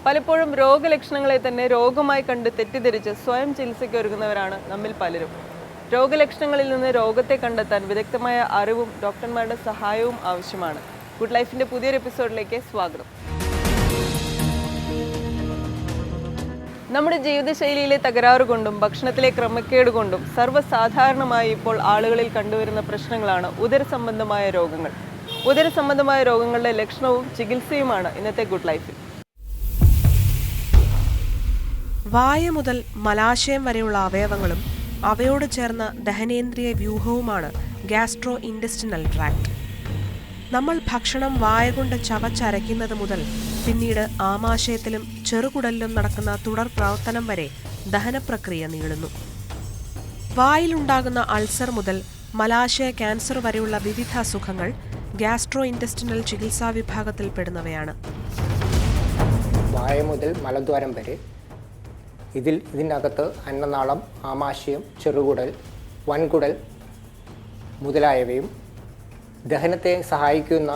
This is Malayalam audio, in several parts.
പലപ്പോഴും രോഗലക്ഷണങ്ങളെ തന്നെ രോഗമായി കണ്ട് തെറ്റിദ്ധരിച്ച് സ്വയം ചികിത്സയ്ക്ക് ഒരുങ്ങുന്നവരാണ് നമ്മിൽ പലരും. രോഗലക്ഷണങ്ങളിൽ നിന്ന് രോഗത്തെ കണ്ടെത്താൻ വിദഗ്ധമായ അറിവും ഡോക്ടർമാരുടെ സഹായവും ആവശ്യമാണ്. ഗുഡ് ലൈഫിന്റെ പുതിയൊരു എപ്പിസോഡിലേക്ക് സ്വാഗതം. നമ്മുടെ ജീവിതശൈലിയിലെ തകരാറ് കൊണ്ടും ഭക്ഷണത്തിലെ ക്രമക്കേട് കൊണ്ടും സർവ്വസാധാരണമായി ഇപ്പോൾ ആളുകളിൽ കണ്ടുവരുന്ന പ്രശ്നങ്ങളാണ് ഉദരസംബന്ധമായ രോഗങ്ങൾ. ഉദരസംബന്ധമായ രോഗങ്ങളുടെ ലക്ഷണവും ചികിത്സയുമാണ് ഇന്നത്തെ ഗുഡ് ലൈഫിൽ. വായ മുതൽ മലാശയം വരെയുള്ള അവയവങ്ങളും അവയോട് ചേർന്ന ദഹനേന്ദ്രിയ വ്യൂഹവുമാണ് ഗ്യാസ്ട്രോ ഇൻറ്റെസ്റ്റിനൽ ട്രാക്ട്. നമ്മൾ ഭക്ഷണം വായ കൊണ്ട് ചവച്ചരയ്ക്കുന്നത് മുതൽ പിന്നീട് ആമാശയത്തിലും ചെറുകുടലിലും നടക്കുന്ന തുടർ പ്രവർത്തനം വരെ ദഹനപ്രക്രിയ നീളുന്നു. വായിലുണ്ടാകുന്ന അൾസർ മുതൽ മലാശയ ക്യാൻസർ വരെയുള്ള വിവിധ അസുഖങ്ങൾ ഗ്യാസ്ട്രോ ഇൻറ്റെസ്റ്റിനൽ ചികിത്സാ വിഭാഗത്തിൽപ്പെടുന്നവയാണ്. വായ മുതൽ മലദ്വാരം വരെ ഇതിനകത്ത് അന്നനാളം, ആമാശയം, ചെറുകുടൽ, വൻകുടൽ മുതലായവയും ദഹനത്തെ സഹായിക്കുന്ന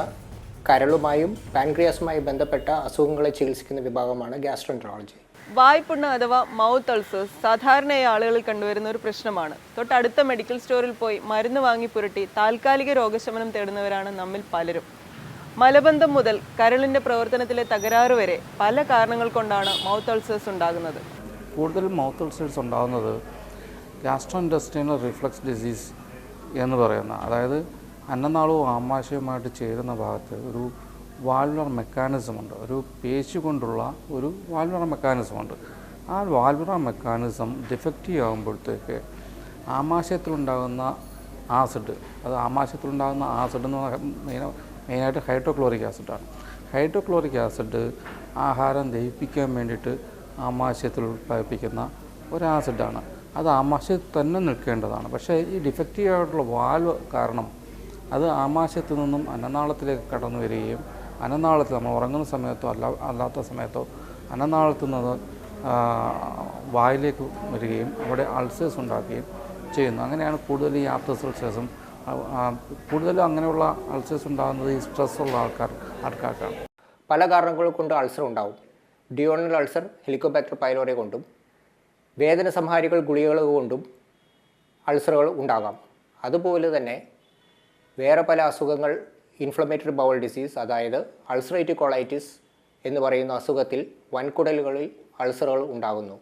കരളുമായും പാൻക്രിയാസുമായി ബന്ധപ്പെട്ട അസുഖങ്ങളെ ചികിത്സിക്കുന്ന വിഭാഗമാണ് ഗ്യാസ്ട്രോഎൻട്രോളജി. വായ്പുണ്ണ് അഥവാ മൗത്ത് അൾസേഴ്സ് സാധാരണയായി ആളുകളിൽ കണ്ടുവരുന്ന ഒരു പ്രശ്നമാണ്. തൊട്ടടുത്ത മെഡിക്കൽ സ്റ്റോറിൽ പോയി മരുന്ന് വാങ്ങി പുരട്ടി താൽക്കാലിക രോഗശമനം തേടുന്നവരാണ് നമ്മിൽ പലരും. മലബന്ധം മുതൽ കരളിൻ്റെ പ്രവർത്തനത്തിലെ തകരാറ് വരെ പല കാരണങ്ങൾ കൊണ്ടാണ് മൗത്ത് അൾസേഴ്സ് ഉണ്ടാകുന്നത്. കൂടുതലും മൗത്ത് അൾസേഴ്സ് ഉണ്ടാകുന്നത് ഗ്യാസ്ട്രോ ഇൻറ്റെസ്റ്റിനൽ റിഫ്ലക്സ് ഡിസീസ് എന്ന് പറയുന്ന, അതായത് അന്നനാളവും ആമാശയവുമായിട്ട് ചേരുന്ന ഭാഗത്ത് ഒരു വാൽവുലർ മെക്കാനിസമുണ്ട്, ഒരു പേശി കൊണ്ടുള്ള ഒരു വാൽവുലർ മെക്കാനിസമുണ്ട്. ആ വാൽവുലർ മെക്കാനിസം ഡിഫക്റ്റീവ് ആകുമ്പോഴത്തേക്ക് ആമാശയത്തിലുണ്ടാകുന്ന ആസിഡ്, അത് ആമാശയത്തിലുണ്ടാകുന്ന ആസിഡ് എന്ന് പറഞ്ഞാൽ മെയിനായിട്ട് ഹൈഡ്രോക്ലോറിക് ആസിഡാണ്. ഹൈഡ്രോക്ലോറിക് ആസിഡ് ആഹാരം ദഹിപ്പിക്കാൻ വേണ്ടിയിട്ട് ആമാശയത്തിൽ ഉൽപ്പാദിപ്പിക്കുന്ന ഒരു ആസിഡാണ്. അത് ആമാശയത്തിൽ തന്നെ നിൽക്കേണ്ടതാണ്. പക്ഷേ ഈ ഡിഫക്റ്റീവ് ആയിട്ടുള്ള വാൽവ് കാരണം അത് ആമാശയത്തിൽ നിന്നും അന്നനാളത്തിലേക്ക് കടന്നു വരികയും അന്നനാളത്തിൽ നമ്മൾ ഉറങ്ങുന്ന സമയത്തോ അല്ലാത്ത സമയത്തോ അന്നനാളത്തിൽ നിന്ന് വായിലേക്ക് വരികയും അവിടെ അൾസേഴ്സ് ഉണ്ടാക്കുകയും ചെയ്യുന്നു. അങ്ങനെയാണ് കൂടുതൽ ഈ ആപ്തസ് അൾസേഴ്സും കൂടുതലും അങ്ങനെയുള്ള അൾസേഴ്സ് ഉണ്ടാകുന്നത് ഈ സ്ട്രെസ്സുള്ള ആൾക്കാർക്കാണ്. പല കാരണങ്ങൾ കൊണ്ട് അൾസർ ഉണ്ടാവും. ഡ്യൂണൽ അൾസർ ഹെലിക്കോബാക്ടർ പൈലോറി കൊണ്ടും വേദന സംഹാരികൾ ഗുളികകൾ കൊണ്ടും അൾസറുകൾ ഉണ്ടാകാം. അതുപോലെ തന്നെ വേറെ പല അസുഖങ്ങൾ, ഇൻഫ്ലമേറ്ററി ബൗൾ ഡിസീസ്, അതായത് അൾസറേറ്റീവ് കൊളൈറ്റിസ് എന്ന് പറയുന്ന അസുഖത്തിൽ വൻകുടലുകളിൽ അൾസറുകൾ ഉണ്ടാകുന്നു.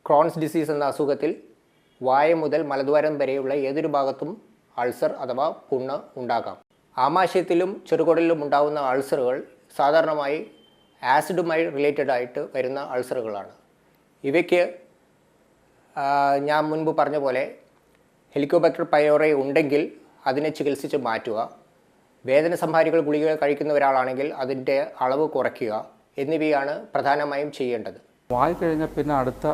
ക്രോൺസ് ഡിസീസ് എന്ന അസുഖത്തിൽ വായ മുതൽ മലദ്വാരം വരെയുള്ള ഏതൊരു ഭാഗത്തും അൾസർ അഥവാ പുണ്ണ് ഉണ്ടാകാം. ആമാശയത്തിലും ചെറുകുടലിലും ഉണ്ടാകുന്ന അൾസറുകൾ സാധാരണമായി ആസിഡുമായി റിലേറ്റഡ് ആയിട്ട് വരുന്ന അൾസറുകളാണ്. ഇവയ്ക്ക് ഞാൻ മുൻപ് പറഞ്ഞ പോലെ ഹെലിക്കോബാക്ടർ പൈലോറി ഉണ്ടെങ്കിൽ അതിനെ ചികിത്സിച്ച് മാറ്റുക, വേദന സംഹാരികൾ ഗുളികകൾ കഴിക്കുന്ന ഒരാളാണെങ്കിൽ അതിൻ്റെ അളവ് കുറയ്ക്കുക എന്നിവയാണ് പ്രധാനമായും ചെയ്യേണ്ടത്. വായി കഴിഞ്ഞാൽ പിന്നെ അടുത്ത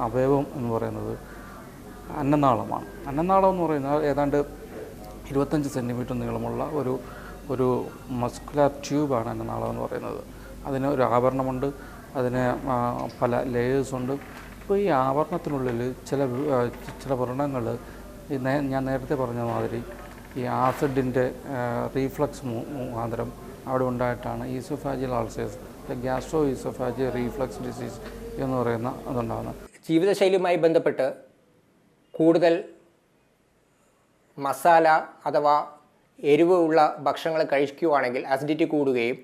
അവയവം എന്ന് പറയുന്നത് അന്നനാളമാണ്. അന്നനാളം എന്ന് പറയുന്നത് ഏതാണ്ട് 25 സെൻറ്റിമീറ്റർ നീളമുള്ള ഒരു മസ്കുലർ ട്യൂബാണ് അന്നനാളം എന്ന് പറയുന്നത്. അതിന് ഒരു ആവരണമുണ്ട്, അതിന് പല ലേയേഴ്സുണ്ട്. ഇപ്പോൾ ഈ ആവരണത്തിനുള്ളിൽ ചില വ്രണങ്ങൾ ഞാൻ നേരത്തെ പറഞ്ഞ മാതിരി ഈ ആസിഡിൻ്റെ റീഫ്ലക്സ് മുഖാന്തരം അവിടെ ഉണ്ടായിട്ടാണ് oesophageal ulcers, gastro oesophageal reflux disease എന്ന് പറയുന്ന അതുണ്ടാകുന്നത്. ജീവിതശൈലിയുമായി ബന്ധപ്പെട്ട് കൂടുതൽ മസാല അഥവാ എരിവ് ഉള്ള ഭക്ഷണങ്ങൾ കഴിക്കുകയാണെങ്കിൽ ആസിഡിറ്റി കൂടുകയും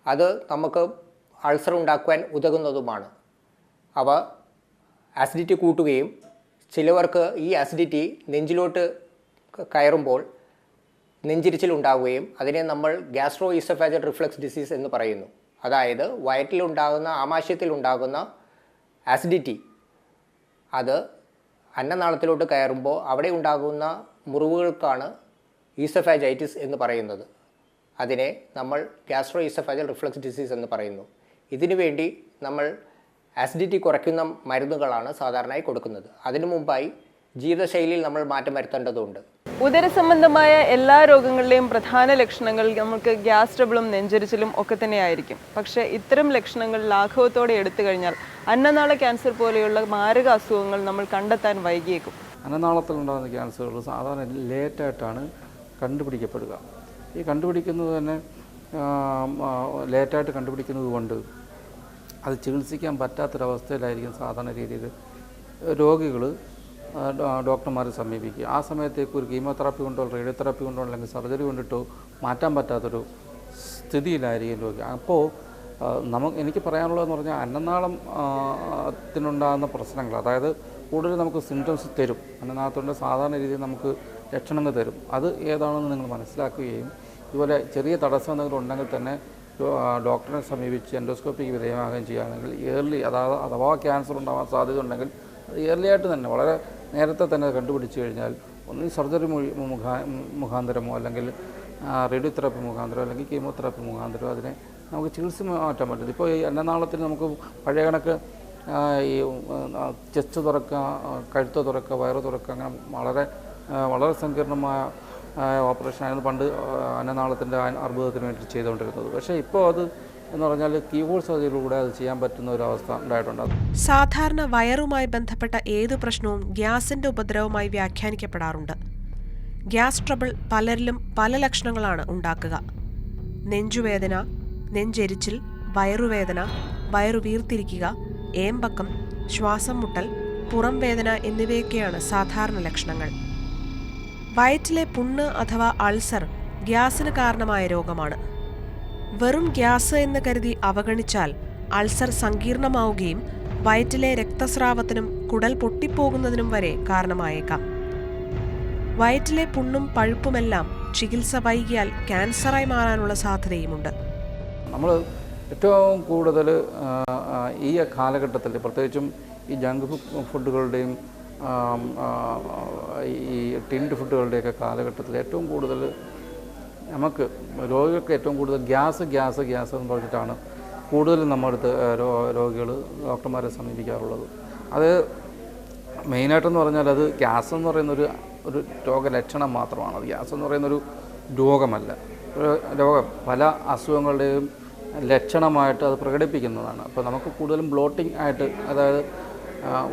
അത് നമുക്ക് അൾസർ ഉണ്ടാക്കുവാൻ ഉതകുന്നതുമാണ്. അവ ആസിഡിറ്റി കൂട്ടുകയും ചിലവർക്ക് ഈ ആസിഡിറ്റി നെഞ്ചിലോട്ട് കയറുമ്പോൾ നെഞ്ചിരിച്ചിൽ ഉണ്ടാവുകയും അതിനെ നമ്മൾ ഗ്യാസ്ട്രോ ഈസോഫാജിയൽ റിഫ്ലക്സ് ഡിസീസ് എന്ന് പറയുന്നു. അതായത് വയറ്റിലുണ്ടാകുന്ന, ആമാശയത്തിലുണ്ടാകുന്ന ആസിഡിറ്റി അത് അന്നനാളത്തിലോട്ട് കയറുമ്പോൾ അവിടെ ഉണ്ടാകുന്ന മുറിവുകൾക്കാണ് ഈസോഫാജൈറ്റിസ് എന്ന് പറയുന്നത്. അതിനെ നമ്മൾ ഗ്യാസ്ട്രോ ഈസോഫാജിയൽ റിഫ്ലക്സ് ഡിസീസ് എന്ന് പറയുന്നു. ഇതിനു വേണ്ടി നമ്മൾ ആസിഡിറ്റി കുറയ്ക്കുന്ന മരുന്നുകളാണ് സാധാരണയായി കൊടുക്കുന്നത്. അതിനു മുമ്പായി ജീവിതശൈലിയിൽ നമ്മൾ മാറ്റം വരുത്തേണ്ടതുണ്ട്. ഉദരസംബന്ധമായ എല്ലാ രോഗങ്ങളുടെയും പ്രധാന ലക്ഷണങ്ങൾ നമുക്ക് ഗ്യാസ് ട്രബിളും നെഞ്ചരിച്ചിലും ഒക്കെ തന്നെയായിരിക്കും. പക്ഷേ ഇത്തരം ലക്ഷണങ്ങൾ ലാഘവത്തോടെ എടുത്തു കഴിഞ്ഞാൽ അന്നനാള ക്യാൻസർ പോലെയുള്ള മാരക അസുഖങ്ങൾ നമ്മൾ കണ്ടെത്താൻ വൈകിയേക്കും. അന്നനാളത്തിലുണ്ടാകുന്ന ക്യാൻസറുകൾ സാധാരണ ലേറ്റായിട്ടാണ് കണ്ടുപിടിക്കപ്പെടുക. ഈ കണ്ടുപിടിക്കുന്നത് തന്നെ ലേറ്റായിട്ട് കണ്ടുപിടിക്കുന്നത് കൊണ്ട് അത് ചികിത്സിക്കാൻ പറ്റാത്തൊരവസ്ഥയിലായിരിക്കും സാധാരണ രീതിയിൽ രോഗികൾ ഡോക്ടർമാരെ സമീപിക്കുക. ആ സമയത്തേക്ക് ഒരു കീമോതെറാപ്പി കൊണ്ടോ റേഡിയോതെറാപ്പി കൊണ്ടോ അല്ലെങ്കിൽ സർജറി കൊണ്ടിട്ടോ മാറ്റാൻ പറ്റാത്തൊരു സ്ഥിതിയിലായിരിക്കും രോഗി. അപ്പോൾ എനിക്ക് പറയാനുള്ളതെന്ന് പറഞ്ഞാൽ അന്നനാളത്തിനുണ്ടാകുന്ന പ്രശ്നങ്ങൾ, അതായത് കൂടുതൽ നമുക്ക് സിംറ്റംസ് തരും, അന്നനാളത്തിൻ്റെ സാധാരണ രീതിയിൽ നമുക്ക് ലക്ഷണങ്ങൾ തരും. അത് ഏതാണെന്ന് നിങ്ങൾ മനസ്സിലാക്കുകയും ഇതുപോലെ ചെറിയ തടസ്സം എന്തെങ്കിലും ഉണ്ടെങ്കിൽ തന്നെ ഡോക്ടറെ സമീപിച്ച് എൻഡോസ്കോപ്പിക്ക് വിധേയമാകുകയും ചെയ്യുകയാണെങ്കിൽ അഥവാ ക്യാൻസർ ഉണ്ടാകാൻ സാധ്യത ഉണ്ടെങ്കിൽ ഇയർലി ആയിട്ട് തന്നെ വളരെ നേരത്തെ തന്നെ കണ്ടുപിടിച്ച് കഴിഞ്ഞാൽ ഒന്നീ സർജറി മുഖാന്തരമോ അല്ലെങ്കിൽ റേഡിയോതെറാപ്പി മുഖാന്തരമോ അല്ലെങ്കിൽ കീമോതെറാപ്പി മുഖാന്തരമോ അതിനെ നമുക്ക് ചികിത്സ മാറ്റാൻ പറ്റും. ഇപ്പോൾ ഈ അന്നനാളത്തിന് നമുക്ക് പഴയ കണക്ക് ഈ ചെസ്റ്റ് തുറക്കുക, കഴുത്ത് തുറക്കുക, വയറ് തുറക്കുക, അങ്ങനെ വളരെ സങ്കീർണമായ ഓപ്പറേഷനായിരുന്നു പണ്ട് അന്നനാളത്തിൻ്റെ അർബുദത്തിന് വേണ്ടി ചെയ്തുകൊണ്ടിരുന്നത്. പക്ഷേ ഇപ്പോൾ അത് എന്ന് പറഞ്ഞാൽ കീബോർഡ് സർജറിയിലൂടെ അത് ചെയ്യാൻ പറ്റുന്ന ഒരു അവസ്ഥ ഉണ്ടായിട്ടുണ്ട്. സാധാരണ വയറുമായി ബന്ധപ്പെട്ട ഏതു പ്രശ്നവും ഗ്യാസിന്റെ ഉപദ്രവമായി വ്യാഖ്യാനിക്കപ്പെടാറുണ്ട്. ഗ്യാസ് ട്രബിൾ പലരിലും പല ലക്ഷണങ്ങളാണ് ഉണ്ടാക്കുക. നെഞ്ചുവേദന, നെഞ്ചെരിച്ചിൽ, വയറുവേദന, വയറു വീർത്തിരിക്കുക, ഏമ്പക്കം, ശ്വാസം മുട്ടൽ, പുറം വേദന എന്നിവയൊക്കെയാണ് സാധാരണ ലക്ഷണങ്ങൾ. വയറ്റിലെ പുണ്ണ് അഥവാ അൾസർ ഗ്യാസിന് കാരണമായ രോഗമാണ്. വെറും ഗ്യാസ് എന്ന് കരുതി അവഗണിച്ചാൽ അൾസർ സങ്കീർണമാവുകയും വയറ്റിലെ രക്തസ്രാവത്തിനും കുടൽ പൊട്ടിപ്പോകുന്നതിനും വരെ കാരണമായേക്കാം. വയറ്റിലെ പുണ്ണും പഴുപ്പുമെല്ലാം ചികിത്സ വൈകിയാൽ ക്യാൻസറായി മാറാനുള്ള സാധ്യതയുമുണ്ട്. നമ്മൾ ഏറ്റവും കൂടുതൽ ഈ കാലഘട്ടത്തിൽ പ്രത്യേകിച്ചും ഈ ജങ്ക് ഫുഡുകളുടെയും ഈ ടിൻഡ് ഫുഡുകളുടെയൊക്കെ കാലഘട്ടത്തിൽ ഏറ്റവും കൂടുതൽ നമുക്ക് രോഗികൾക്ക് ഏറ്റവും കൂടുതൽ ഗ്യാസ് എന്ന് പറഞ്ഞിട്ടാണ് കൂടുതലും നമ്മളടുത്ത് രോഗികൾ ഡോക്ടർമാരെ സമീപിക്കാറുള്ളത്. അത് മെയിനായിട്ടെന്ന് പറഞ്ഞാൽ അത് ഗ്യാസ് എന്ന് പറയുന്നൊരു രോഗലക്ഷണം മാത്രമാണ്. അത് ഗ്യാസ് എന്ന് പറയുന്നൊരു രോഗമല്ല. രോഗം പല അസുഖങ്ങളുടെയും ലക്ഷണമായിട്ട് അത് പ്രകടിപ്പിക്കുന്നതാണ്. അപ്പോൾ നമുക്ക് കൂടുതലും ബ്ലോട്ടിംഗ് ആയിട്ട്, അതായത്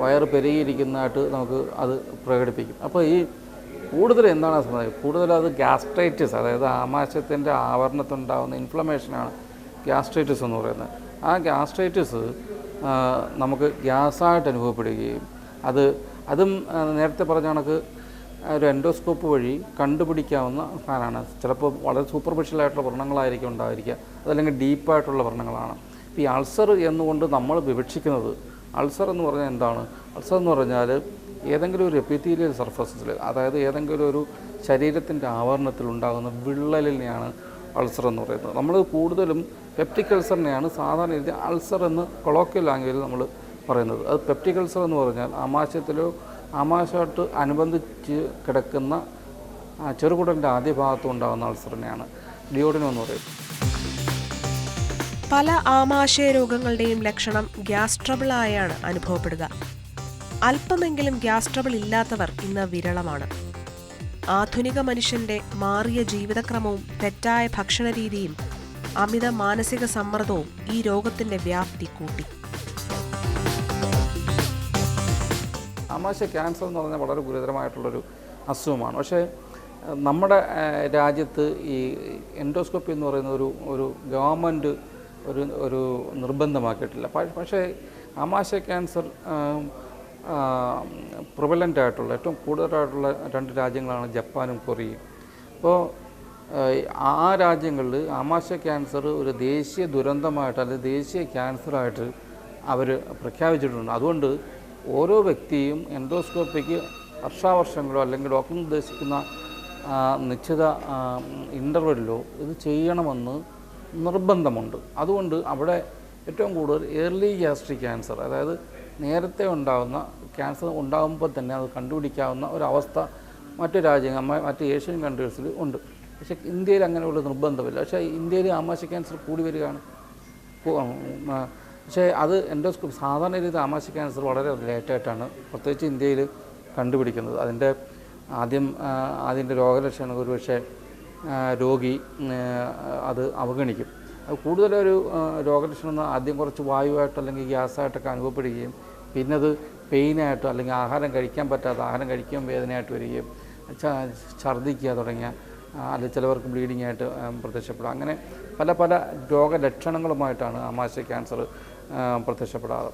വയറ് പെരുകിയിരിക്കുന്നതായിട്ട് നമുക്ക് അത് പ്രകടിപ്പിക്കും. അപ്പോൾ ഈ കൂടുതൽ എന്താണ് സംഭവിക്കുന്നത്? കൂടുതൽ അത് ഗ്യാസ്ട്രൈറ്റിസ്, അതായത് ആമാശയത്തിൻ്റെ ആവരണത്തിലുണ്ടാകുന്ന ഇൻഫ്ലമേഷനാണ് ഗ്യാസ്ട്രൈറ്റിസ് എന്ന് പറയുന്നത്. ആ ഗ്യാസ്ട്രൈറ്റിസ് നമുക്ക് ഗ്യാസായിട്ട് അനുഭവപ്പെടുകയും അതും നേരത്തെ പറഞ്ഞ കണക്ക് ഒരു എൻഡോസ്കോപ്പ് വഴി കണ്ടുപിടിക്കാവുന്ന സാധനമാണ്. ചിലപ്പോൾ വളരെ സൂപ്പർഫിഷ്യലായിട്ടുള്ള വ്രണങ്ങളായിരിക്കും ഉണ്ടായിരിക്കുക, അതല്ലെങ്കിൽ ഡീപ്പായിട്ടുള്ള വ്രണങ്ങളാണ്. ഈ അൾസർ എന്നുകൊണ്ട് നമ്മൾ വിവക്ഷിക്കുന്നത്, അൾസർ എന്ന് പറഞ്ഞാൽ എന്താണ്? അൾസർ എന്ന് പറഞ്ഞാൽ ഏതെങ്കിലും ഒരു എപ്പിത്തീലിയൽ സർഫസിൽ, അതായത് ഏതെങ്കിലും ഒരു ശരീരത്തിൻ്റെ ആവരണത്തിൽ ഉണ്ടാകുന്ന വിള്ളലിനെയാണ് അൾസർ എന്ന് പറയുന്നത്. നമ്മൾ കൂടുതലും പെപ്റ്റിക് അൾസറിനെയാണ് സാധാരണ രീതി അൾസർ എന്ന് കൊളോക്കിയൽ ലാംഗ്വേജിൽ നമ്മൾ പറയുന്നത്. അത് പെപ്റ്റിക് അൾസർ എന്ന് പറഞ്ഞാൽ ആമാശയമായിട്ട് അനുബന്ധിച്ച് കിടക്കുന്ന ചെറുകുടലിൻ്റെ ആദ്യ ഭാഗത്തും ഉണ്ടാകുന്ന അൾസറിനെയാണ് ഡിയോഡിനം എന്ന് പറയുന്നത്. പല ആമാശയ രോഗങ്ങളുടെയും ലക്ഷണം ഗ്യാസ് ട്രബിൾ ആയാണ് അനുഭവപ്പെടുക. അല്പമെങ്കിലും ഗ്യാസ് ട്രബിൾ ഇല്ലാത്തവർ ഇന്ന് വിരളമാണ്. ആധുനിക മനുഷ്യന്റെ മാറിയ ജീവിതക്രമവും തെറ്റായ ഭക്ഷണരീതിയും അമിത മാനസിക സമ്മർദ്ദവും ഈ രോഗത്തിന്റെ വ്യാപ്തി കൂട്ടി. ആമാശയ ക്യാൻസർ എന്ന് പറഞ്ഞാൽ വളരെ ഗുരുതരമായിട്ടുള്ളൊരു അസുഖമാണ്. പക്ഷേ നമ്മുടെ രാജ്യത്ത് ഈ എൻഡോസ്കോപ്പി എന്ന് പറയുന്ന ഒരു ഗവൺമെൻറ് ഒരു നിർബന്ധമാക്കിയിട്ടില്ല. പക്ഷേ ആമാശയ ക്യാൻസർ പ്രിവലൻ്റ് ആയിട്ടുള്ള ഏറ്റവും കൂടുതലായിട്ടുള്ള 2 രാജ്യങ്ങളാണ് ജപ്പാനും കൊറിയയും. അപ്പോൾ ആ രാജ്യങ്ങളിൽ ആമാശയ ക്യാൻസർ ഒരു ദേശീയ ദുരന്തമായിട്ട് അല്ലെങ്കിൽ ദേശീയ ക്യാൻസറായിട്ട് അവർ പ്രഖ്യാപിച്ചിട്ടുണ്ട്. അതുകൊണ്ട് ഓരോ വ്യക്തിയും എൻഡോസ്കോപ്പിക്ക് വർഷാവർഷങ്ങളോ അല്ലെങ്കിൽ ഡോക്ടർ നിർദ്ദേശിക്കുന്ന നിശ്ചിത ഇൻ്റർവെല്ലിലോ ഇത് ചെയ്യണമെന്ന് നിർബന്ധമുണ്ട്. അതുകൊണ്ട് അവിടെ ഏറ്റവും കൂടുതൽ ഏർലി ഗ്യാസ്ട്രിക് ക്യാൻസർ, അതായത് നേരത്തെ ഉണ്ടാകുന്ന ക്യാൻസർ ഉണ്ടാകുമ്പോൾ തന്നെ അത് കണ്ടുപിടിക്കാവുന്ന ഒരവസ്ഥ മറ്റു രാജ്യങ്ങൾ, മറ്റ് ഏഷ്യൻ കൺട്രീസിൽ ഉണ്ട്. പക്ഷേ ഇന്ത്യയിൽ അങ്ങനെയുള്ള നിർബന്ധമില്ല. പക്ഷേ ഇന്ത്യയിൽ ആമാശയ ക്യാൻസർ കൂടി വരികയാണ്. പക്ഷേ അത് എൻഡോസ്കോപ്പി സാധാരണ രീതിയിൽ ആമാശയ ക്യാൻസർ വളരെ ലേറ്റായിട്ടാണ് പ്രത്യേകിച്ച് ഇന്ത്യയിൽ കണ്ടുപിടിക്കുന്നത്. അതിൻ്റെ രോഗലക്ഷണങ്ങൾ ഒരുപക്ഷെ രോഗി അത് അവഗണിക്കും. അത് കൂടുതലൊരു രോഗലക്ഷണം ആദ്യം കുറച്ച് വായുവായിട്ട് അല്ലെങ്കിൽ ഗ്യാസായിട്ടൊക്കെ അനുഭവപ്പെടുകയും പിന്നെ അത് പെയിനായിട്ടോ അല്ലെങ്കിൽ ആഹാരം കഴിക്കാൻ പറ്റാത്ത ആഹാരം കഴിക്കാൻ വേദനയായിട്ട് വരികയും ഛർദ്ദിക്കുക തുടങ്ങിയ അല്ലെങ്കിൽ ചിലവർക്ക് ബ്ലീഡിംഗ് ആയിട്ട് പ്രത്യക്ഷപ്പെടും. അങ്ങനെ പല പല രോഗലക്ഷണങ്ങളുമായിട്ടാണ് ആമാശയ ക്യാൻസർ പ്രത്യക്ഷപ്പെടാറ്.